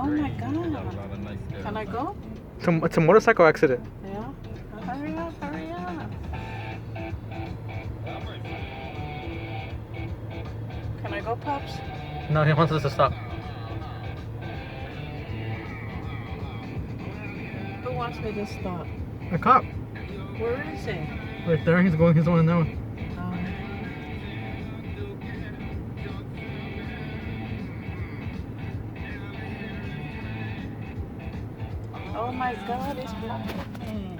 Oh my God. Can I go? It's a motorcycle accident. Yeah. Hurry up, hurry up. Can I go, Pops? No, he wants us to stop. Who wants me to stop? A cop. Where is he? Right there. He's going in that one. Oh my God, he's blocking me.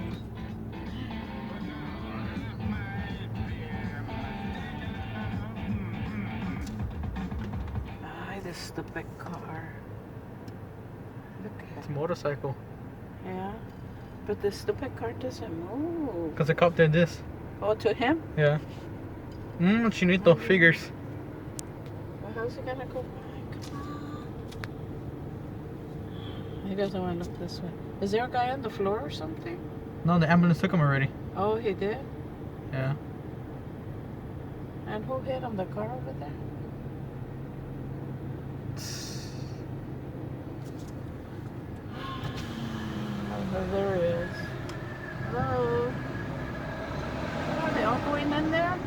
Ay, this stupid car. Look It's at a motorcycle. Yeah, but the stupid car doesn't move. Because the cop did this. Oh, to him? Yeah. Chinito, figures. Well, how's he gonna go back? He doesn't want to look this way. Is there a guy on the floor or something? No, the ambulance took him already. Oh, he did? Yeah. And who hit him? The car over there? Oh, there he is. Hello? Are they all going in there?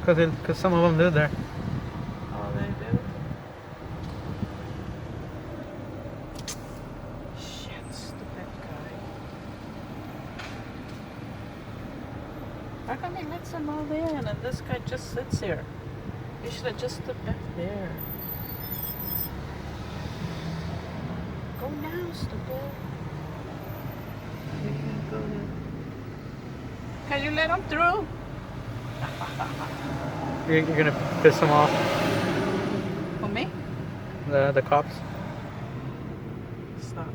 Because some of them live there. Oh, they do? Shit, stupid guy. How come he lets them all in and this guy just sits here? He should have just stood back there. Go now, stupid. You can't go there. Can you let him through? You're gonna piss them off. For me? The cops. Stop.